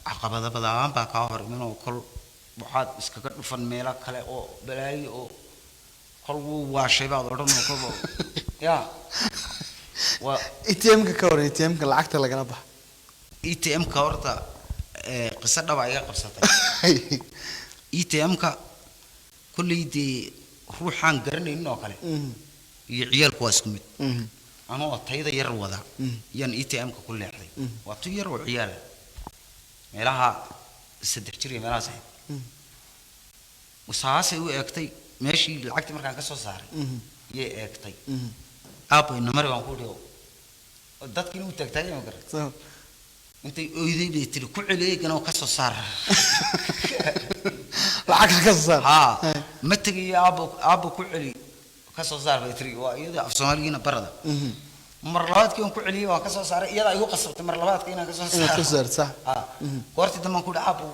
[SPEAKER 3] caqabada badan baa ka hor inuu kol waxaad iskaga dhufan meelo kale oo balaayo oo kol waa shay baad odhan kabo ya waa
[SPEAKER 2] ATM-ka ka hor ATM-ka lacagta lagala bax
[SPEAKER 3] ATM-ka horta قصة دبا إيجا قصتي ATM-ka كل دي روحان قرني إنه كله يعيال كواس كميت أنا أتايدا يروضا ين ATM-ka كل حد وطير وعيال ملاها سدحتري ملاها سهل وساعة وأكتي ماشي العقد مركان كسر صار أكتي أبو إنما رجع نقوله ضد كيلو تكتاي ما قرر انت ايدي تري كل كانوا كسو صار
[SPEAKER 2] العكس كسر
[SPEAKER 3] ما تجي ابو كل كسو صار بيتري وايده افصالينا برده مرلات كيون كعلي وكسو صار يدا ايو قصبت مرلات كينا كسو
[SPEAKER 2] صح
[SPEAKER 3] قرتي دما كود ابو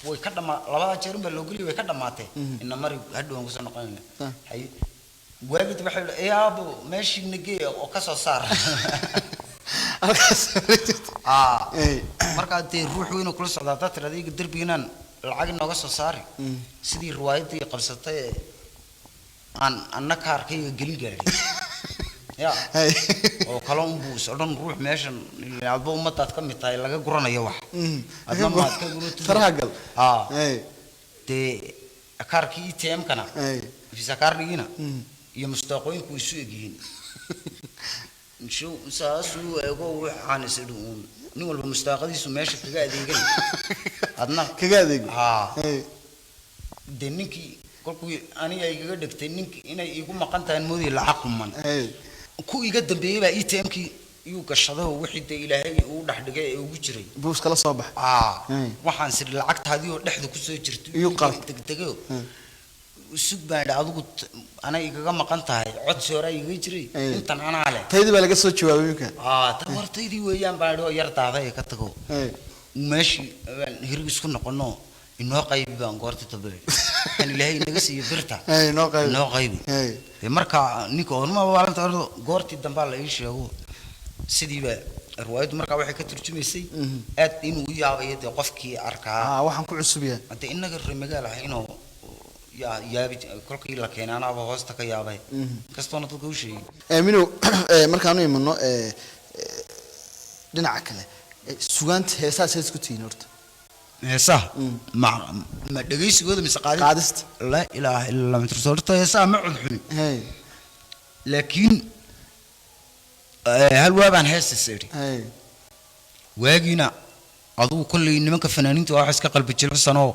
[SPEAKER 3] way ka dhama labada jeer ba loo galiyo way ka dhamaatay in mari hadhow aan ku soo noqon hay waagid waxa ay abo meeshii nagay oo ka soo saar marka dee ruux weyn oo kula socda dad radiyga darbiginan lacag nooga soo saari sidii riwaayadii qabsatay aan annaka arkay gelin gaaray ya oo kalon buus oo dhan ruux meeshan laabo ummadad ka mid tahay laga guranayo wax adna ma ka gurto
[SPEAKER 2] faragal
[SPEAKER 3] dee akarkii ATM-kana visa card-gina iyo mustaqooyinku isu egyihiin شو ساسو أقول عن سدون نقول بمستقبلي ماشي كقاعد يقول أدنى
[SPEAKER 2] كقاعد يقول
[SPEAKER 3] دنيكي كل أنا يقول لك دنيكي هنا يقول ما كنت المودي العقل من كو يقدم بيبقى ATM كي يوكشده وحيد إلهي ودح دقيقة وجري
[SPEAKER 2] بوس كلا صباح
[SPEAKER 3] وحن سر العقد هذه ودح ذو كسر جرت
[SPEAKER 2] يوقف
[SPEAKER 3] دقيقة usug baan adigu ana igaga maqan tahay cod soora iga jiray intan ana ale
[SPEAKER 2] taydi baa laga soo jawaabay imka
[SPEAKER 3] tawartaydii weeyaan baan oo yar daaday ka tago meeshi hirig isku noqono inoo qaybi baan goorta tabay kan ilaahay naga siiyo birta inoo qaybi marka ninka orma waalanta goorti dambaa la ii sheego sidii ba riwaayadu marka waxay ka turjumaysay aad inuu yaabay qofkii arkaa
[SPEAKER 2] waxaan ku cusub yahay
[SPEAKER 3] hadda inaga magaal ah inuu yaabi kolkii la keenana aba hoosta ka yaabay kastoona dadku u sheegay
[SPEAKER 2] aamino markaan u imano dhinaca kale sugaanta heesaas isku tiin horta
[SPEAKER 3] heesaha ma dhageysigooda mise
[SPEAKER 2] qaadista
[SPEAKER 3] la ilaaha illa anta horta heesaha ma cudxuni laakiin hal waabaan heesta sari waagina aduu kulli nimanka fanaaniinta waxa iska qalbi jilcsanoo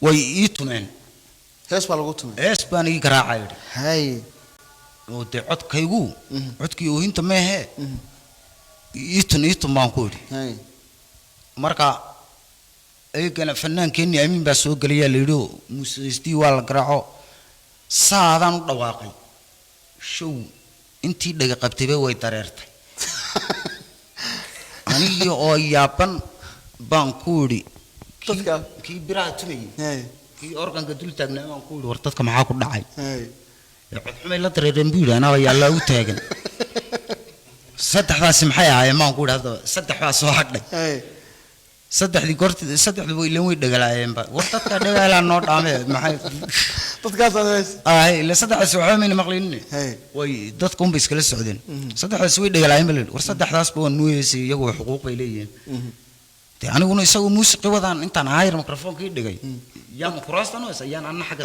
[SPEAKER 3] way ii tumeen
[SPEAKER 2] hees baa lagu tumay
[SPEAKER 3] hees baan ii garaacay oo de codkaygu codkii oohinta ma ahe ii tun baan ku yidhi marka eegana fanaankeenni amiin baa soo gelayaa la yidhi muusiqiistii waa la garaaco saadaan u dhawaaqay show intii dhaga qabtayba way dareertay anigii oo yaaban baan ku yidhi kii biraha tumayay kii organka dul taagnaa baan ku yidhi war dadka maxaa ku dhacay codxumay la dareereen buu yidhi anaa yaallaa u taagan saddexdaasi maxay ahaayeen baan ku yidhi haddaba saddex baa soo hadhay saddexdii goorti saddexdu way ilan way dhagalaayeen ba war dadka dhagaalaa noo dhaamee maxay
[SPEAKER 2] dadkaas
[SPEAKER 3] ila saddexdaas waxba mayna maqlaynin way dadku un bay iskala socdeen saddexdaas way dhagalaayeen bal war saddexdaas baa nuuyeysay iyagu xuquuq bay leeyihiin de aniguna isagu muusiqi wadaan intaan aayar mikrofoonka ii dhigay yaa kuraastan oo ayaan anna xagga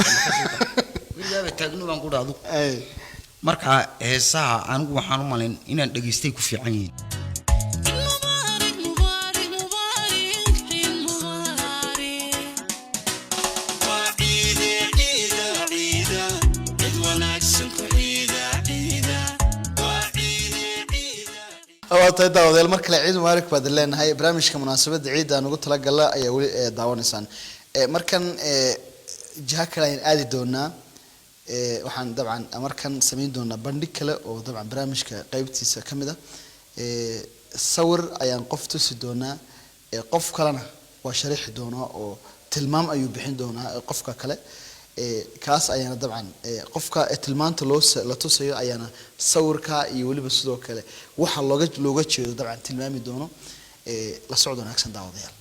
[SPEAKER 3] wiilaba taagnu baan ku dhaado marka heesaha anigu waxaan u malayn inaan dhageystay ku fiican yihiin
[SPEAKER 2] awaaltay daawadeel mar kale ciid mubaarak baad leenahay barnaamijka munaasabada ciid aan ugu talagalay ayaa wali daawanaysaan markan jaha kale aan aadi doonaa waxaan dabcan markan sameyn doonaa bandhig kale oo dabcan barnaamijka qaybtiisa kamid ah sawir ayaan qof tusi doonaa qof kalena waa sharixi doonaa oo tilmaam ayuu bixin doonaa qofka kale kaas ayaana dabcan qofka tilmaanta la tusayo ayaana sawirka iyo waliba sidoo kale waxa looga jeedo dabcan tilmaami doono la socdo wanaagsan daawadayaal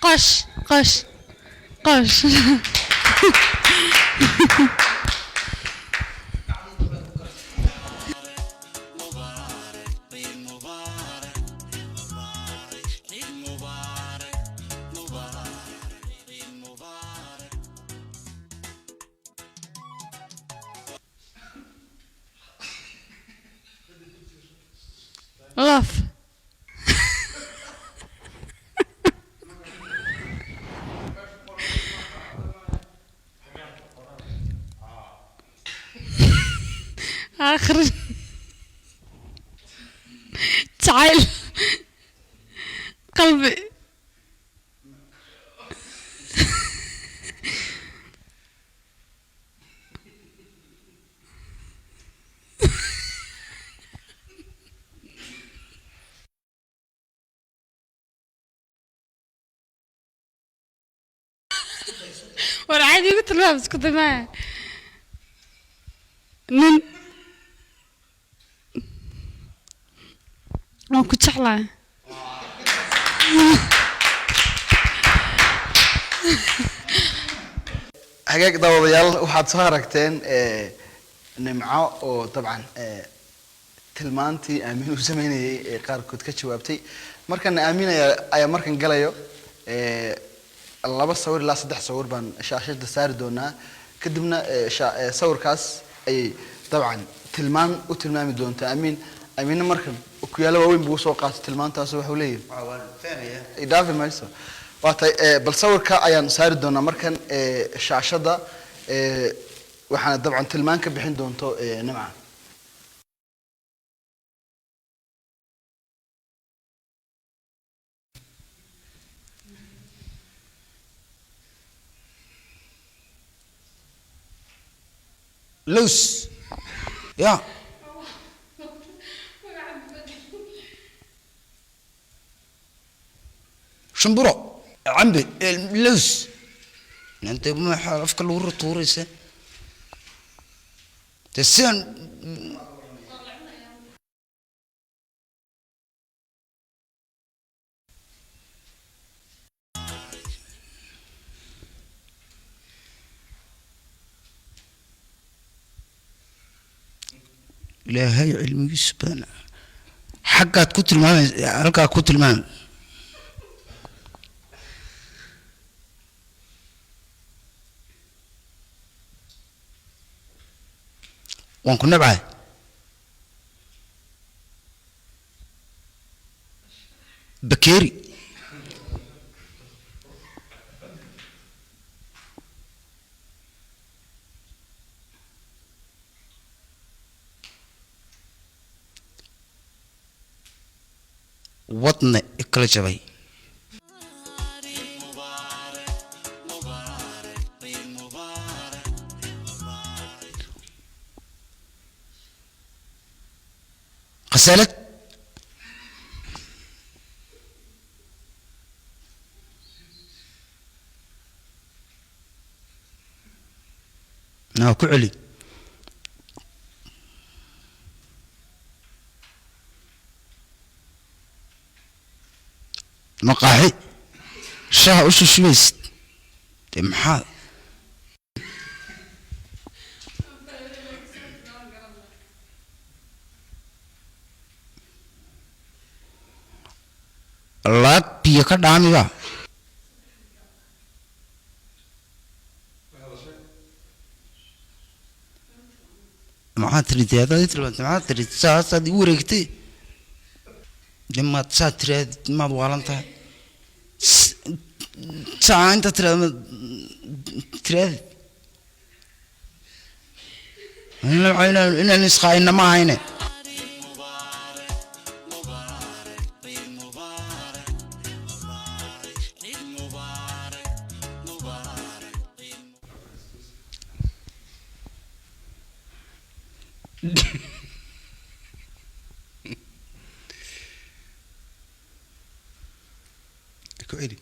[SPEAKER 4] قش لف آخر تعال قلبي وانا عادي قلت له بس كنت معي waan ku jeclahay
[SPEAKER 2] hagaag daawadayaal waxaad soo aragteen nimco oo dabcan tilmaantii aamin uu sameynayay ee qaarkood ka jawaabtay markan aamin ayaa markan galayo laba sawir ilaa saddex sawir baan shaashada saari doonaa kadibna sawirkaas ayay dabcan tilmaan u tilmaami doontaa aamin amina markan okuyaalo waaweyn buu soo qaatay tilmaantaas waxa uu leeyahay idaafi mayso waatay bal sawirka ayaan saari doonaa markan shaashada waxaana dabcan tilmaan ka bixin doonto nimca
[SPEAKER 3] لوس يا شنبرو عمبي لوس انت ما حرف كل ورا طوريسه تسان لا هي علمي سبحانه حقات كتل ما halka ku tilmaan waan ku nabcay bakeeri wadna kala jabay qasalad ku celi مقاحي شاه وش شويست محال الله بيك دامي با ما تريد هذا تريد ما تريد ساعة دي ورقتي لما تساتر ما بوالنتها ساعة أنت ترى إن النسخة إنما عينه
[SPEAKER 1] كويلي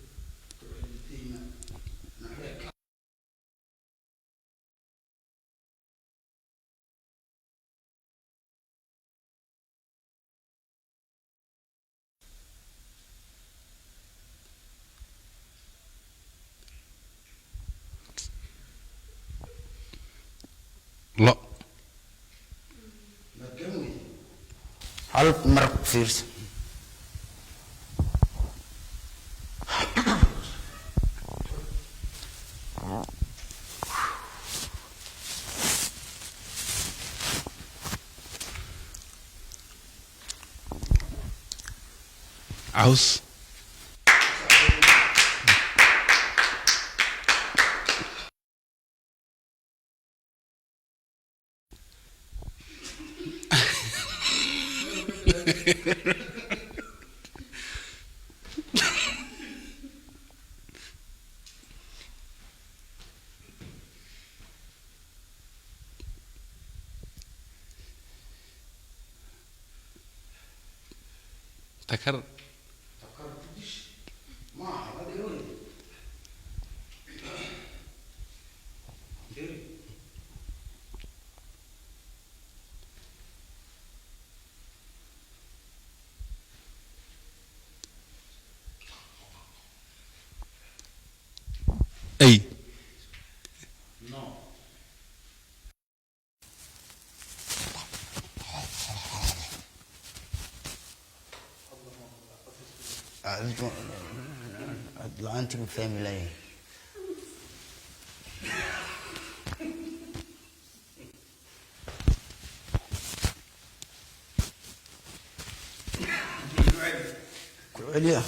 [SPEAKER 1] لا
[SPEAKER 3] هل مرق فيرس
[SPEAKER 1] عاوز تكرر أي
[SPEAKER 3] لا أنت فاهم لي عليا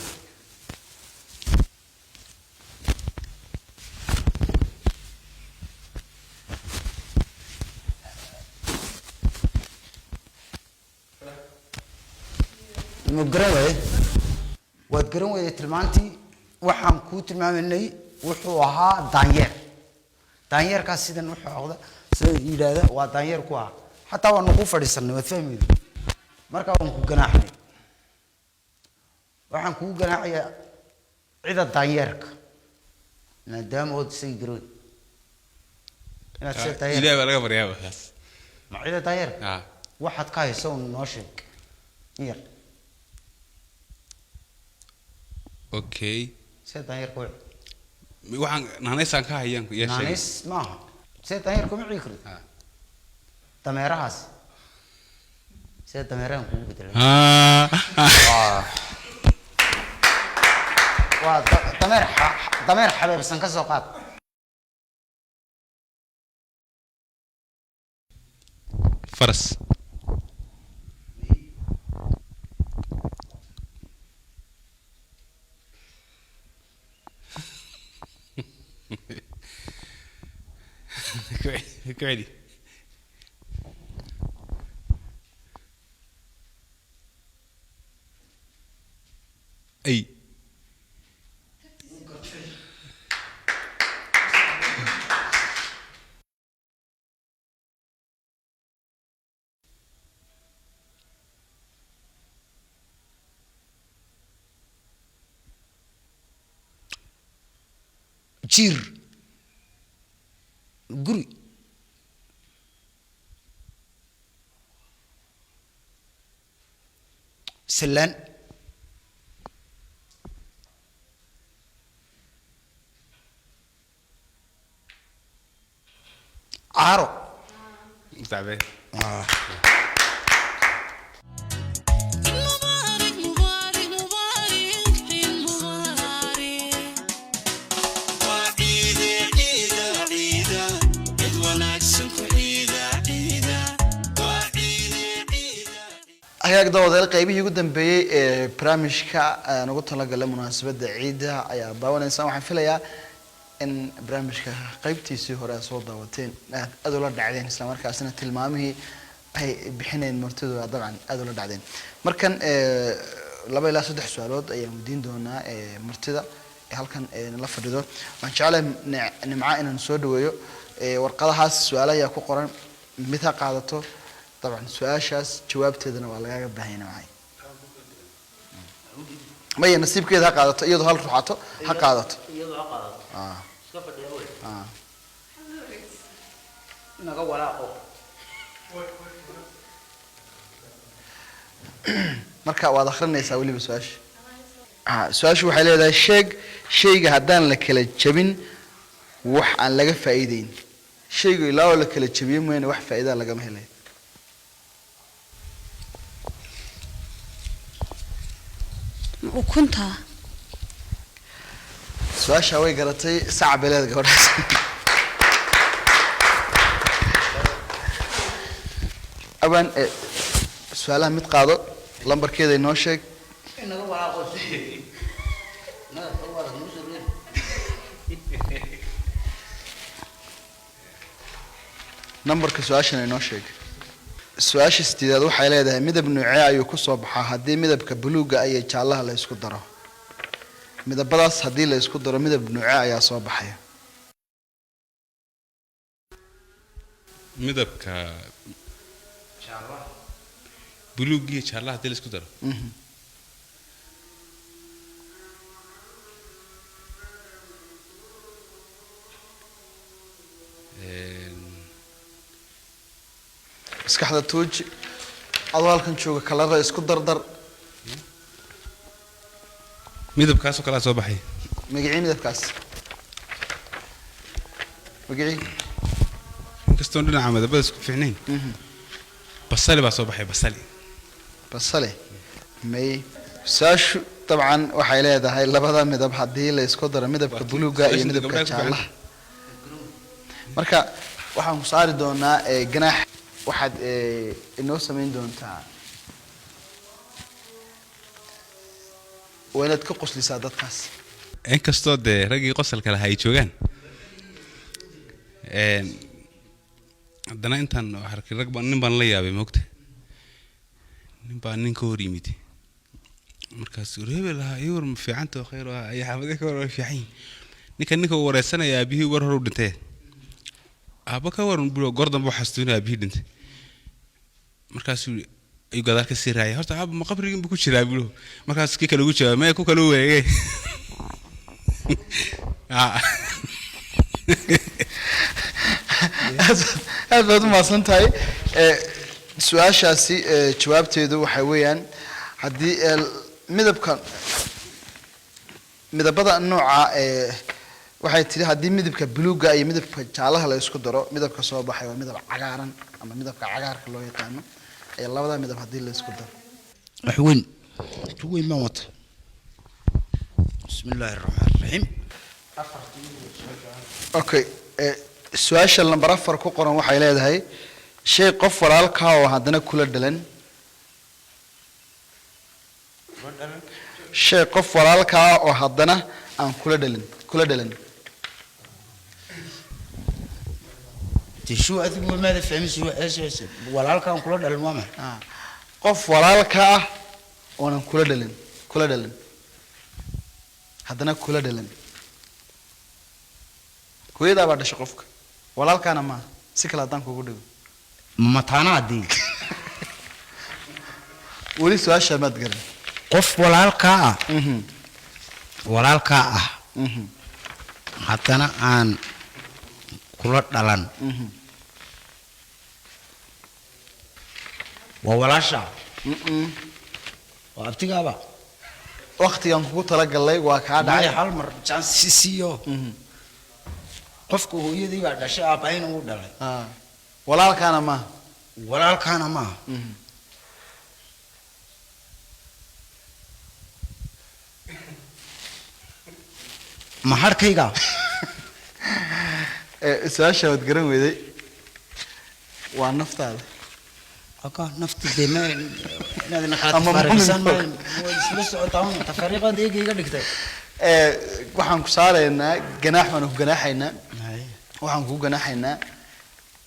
[SPEAKER 3] مقروي وتقروي تلمانتي waxaan ku tilmaaminay wuxuu ahaa daanyeer ka sidan wuxuu aqda sida yiraahdo waa daanyeer ku ah hatta waan ku fadhiisanay wad fahmid marka waan ku ganaaxnay waxaan ku ganaaxaya cida daanyeerka maadaama oo say garood inaad si daanyeer
[SPEAKER 1] ilaahay baa laga baryaa waxaas
[SPEAKER 3] ma cida daanyeerka waxaad ka hayso noo sheeg yar
[SPEAKER 1] okay
[SPEAKER 3] سيد طاهر كوي
[SPEAKER 1] waxaan naanaysaan ka hayaan ku yeeshay
[SPEAKER 3] نانيس ما سيد طاهر كوي معيكرد تميرهاس سيد تميرهم كوي بدل تمير حبيب سنكسر سوقات
[SPEAKER 1] فرس كويدي اي
[SPEAKER 3] جير قري سلان عارو
[SPEAKER 1] تعبان
[SPEAKER 2] hagaag daawadayaal qaybihii ugu dambeeyay ee barnaamijka aan ugu talagalay munaasabadda ciida ayaa daawanaysa waxaan filayaa in barnaamijka qaybtiisii hore aad soo daawateen aad ula dhacdeen isla markaasina tilmaamihii ay bixineen martidu dabcan aad ula dhacdeen markan 2 ilaa 3 su'aalood ayaan weydiin doonaa martida halkan la fadhido waxaan jeclahay nimca inaan soo dhaweeyo warqadahaas su'aalaha ayaa ku qoran mid ha qaadato طبعا سؤاشاس جوابتنا waa laga baahanaa maxay ma ay nasiibkeeda ha qaadato iyadoo hal ruuxato ha qaadato
[SPEAKER 3] iyadoo ha qaadato iska fadhiyo way naga walaaqo
[SPEAKER 2] marka waad akhrinaysaa waliba su'aash su'aashu waxay leedahay shayga haddaan la kala jabin wax aan laga faa'iideyn shayga ilaa la kala jabiyo meena wax faa'iido laga ma helay
[SPEAKER 4] ukunta
[SPEAKER 2] su'aasha way garatay sac beleed gabadhaas aban su'aalaha mid qaado lambarkeeda inoo sheeg
[SPEAKER 3] naga walaaqo naga walaaqo musuuliin
[SPEAKER 2] nambarka su'aashana inoo sheeg su'aasha sideedaad waxay leedahay midab nuucee ayuu ku soo baxaa haddii midabka buluuga iyo jaalaha la isku daro midabadaas haddii la isku daro midab nuucee ayaa soo baxaya
[SPEAKER 1] midabka buluug iyo jaalaha hadii la isku daro maskaxda tuuji adoo halkan jooga kalara isku dardar midabkaas oo kala soo baxay
[SPEAKER 2] magacii midabkaas magacii
[SPEAKER 1] inkastoo dhinaca midabada isku fiicnayn basali baa soo baxay basali
[SPEAKER 2] may saashu طبعا waxay leedahay labada midab hadii la isku daro midabka buluuga iyo midabka jaalaha marka waxaan ku saari doonaa ganaax waxaad inoo sameyn doontaa وين تكقص لسادات كاس
[SPEAKER 1] inkastoo dee raggii qosalka lahaa ay joogaan haddana intaan arkay rag baan nin baan la yaabay moogta nin baa nin ka hor yimid markaas reebel lahaa iyo war ma fiicanta oo khayr ah ay xaafadii ka war fiican ninka uu wareysanaya aabihii war hor u dhintay aaba ka waran bulo gordan buu xastuunaa aabihii dhintay markaas ay gadaal ka sii raayay horta aaba ma qabrigin buu ku jiraa bulo markaas kii kale ugu jawaabay ma ku kale weeyay
[SPEAKER 2] aad baad u mahadsan tahay su-aashaasi jawaabteedu waxay weeyaan haddii midabada nooca waxay tiri haddii midabka buluuga iyo midabka jaalaha la isku daro midabka soo baxay waa midab cagaaran ama midabka cagaarka loo yaqaano ee labada midab haddii la isku daro
[SPEAKER 3] waxweyn ma wata bismillaahi raxmaani raxiim
[SPEAKER 2] okay su-aasha lambar 4 ku qoran waxay leedahay shay qof walaalka oo haddana kula dhalan shay qof walaalka oo haddana aan kula dhalan
[SPEAKER 3] tishu adigu ma fahmaysi eesh walaalka aan kula dhalan waa ma
[SPEAKER 2] qof walaalka oo aan kula dhalan haddana kula dhalan hooyada baa dhashay qofka walaalkaana ma si kala dan kugu dhigo
[SPEAKER 3] mataanaadii
[SPEAKER 2] wali su'aasha maad garan
[SPEAKER 3] qof walaalka ah haddana aan kula dhalan waa walaasha waa abtigaaba
[SPEAKER 2] waqtigan kugu talagalay waa ka dhacay
[SPEAKER 3] hal mar chance siiyo qofku hooyadii baa dhashay aabayn uu dhalay
[SPEAKER 2] walaalkaana ma
[SPEAKER 3] ma harkayga
[SPEAKER 2] su'aasha wad garan weeday waa naftaada
[SPEAKER 3] aka nafti deema inaad naqaad fariisan ma isla socotaan tafariiqad iga dhigtay
[SPEAKER 2] waxaan ku saaraynaa ganaax waan ku ganaaxaynaa waxaan ku ganaaxaynaa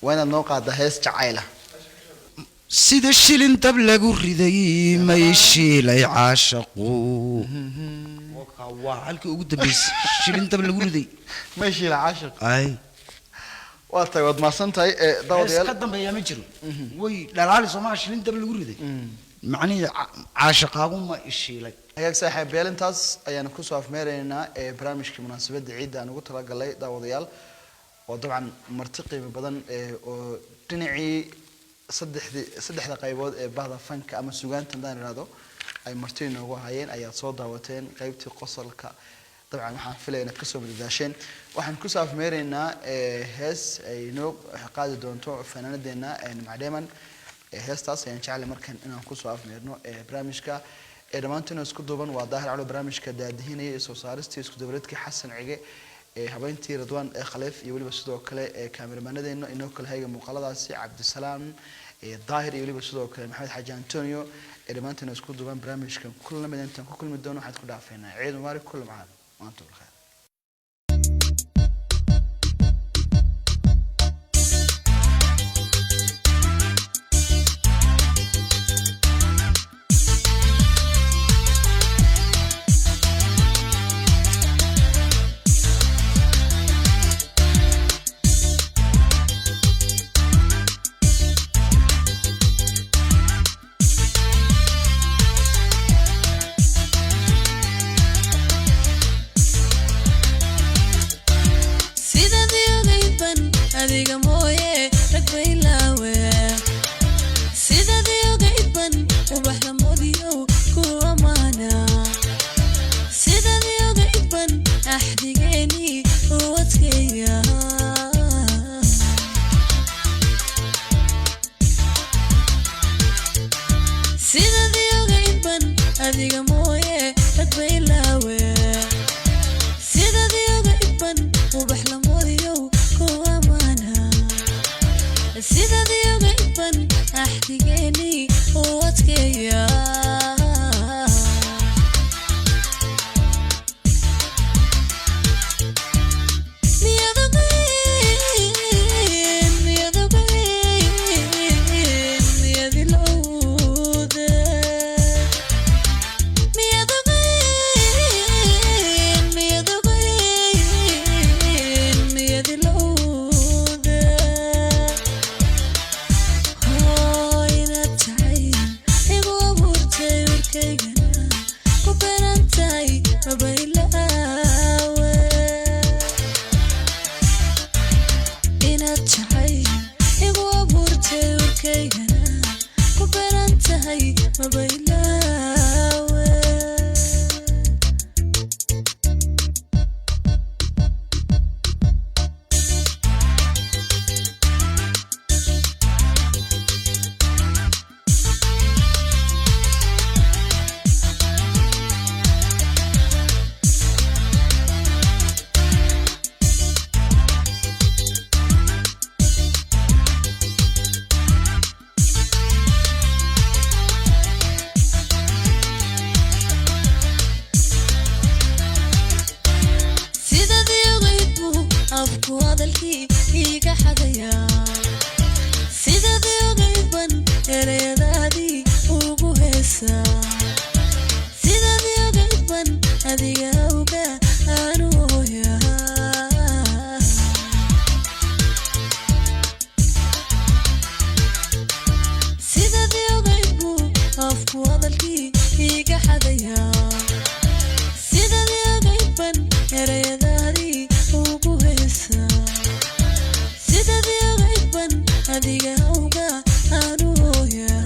[SPEAKER 2] waa inaad noo qaada hees jacayl ah
[SPEAKER 3] sida shilin dab lagu riday may shiilay caashaqu waa halkii ugu dambeysay shilin dab lagu riday
[SPEAKER 2] may shiilay caashaq
[SPEAKER 3] ay
[SPEAKER 2] waa tahay wad maasan tahay dawadayaal
[SPEAKER 3] ka dambeeya ma jiro way dhalaali Soomaali shilin dab lagu riday macnaheedu caashaqaagu ma ishiilay
[SPEAKER 2] ayaga saaxiibayaal intaas ayaan ku soo afmeeraynaa barnaamijka munaasabadda ciid aan ugu talagalay dawadayaal oo dabcan marti qiimo badan oo dhinacii saddexda qaybood ee bahda fanka ama suugaanta daan iraado ay marti inoogu hayeen ayaad soo daawateen qaybtii qosolka dabcan waxaan filaynaa ka soo madadaasheen waxaan ku soo afmeeraynaa hees ay noo qaadi doonto fanaanadeena macdeeman heestaas ayaan jeclay markan inaan ku soo afmeerno barnaamijka dhamaantiin isku duuban waa daahir calo barnaamijka daadihinaya soo saaristii isku dawladkii xasan cige habeyntii Ridwaan Khaliif iyo waliba sidoo kale kaameramanadeenna inoo kala hayga muuqaaladaasi Cabdisalaam daahir iyo waliba sidoo kale Maxamed Xaji Antonio dhamaantiin isku duuban barnaamijkan kullu mid intaan ku kulmi doono waxaad ku dhaafeynaa ciid mubaarak kullu macaan maanta wal
[SPEAKER 5] afku hadalkii iga xadaya sidadii ogayban ereyadaadii ugu heesaa sidadii ogayban adiga uga aanu hooyaa sidadii ogaybu afku hadalkii iga xadaya sidadii ogayban ereyadaadii ugu heesaa sidadii ogayban adiga uga aanu hooyaa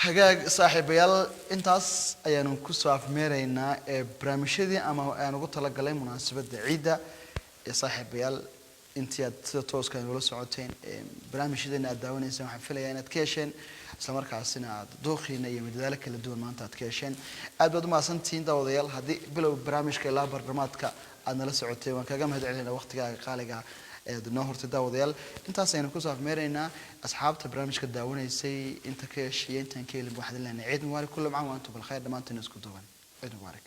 [SPEAKER 2] hagaag saaxiibayaal intaas ayaanu ku soo afmeeraynaa barnaamijyadii ama aan ugu talagalay munaasabadda ciidda saaxiibayaal intii aad sida tooska ula socoteen barnaamijyadeena aad daawanaysaan waxaan filayaa inaad ka hesheen isla markaasina aad dooqiina iyo madadaalo kala duwan maanta aad ka hesheen aad baad u mahadsantihiin daawadayaal haddii bilow barnaamijka ilaa barnaamijka aad nala socotay waan kaga mahad celinaa waqtigaaga qaaliga noo hortay daawadayaal intaas aynu ku soo afmeeraynaa asxaabta barnaamijka daawanaysay inta ka heshiiyay intaan ka helin waxaan leenahay ciid mubaarak kullu caam wa antum bil khayr dhamaantiin isku duuban ciid mubaarak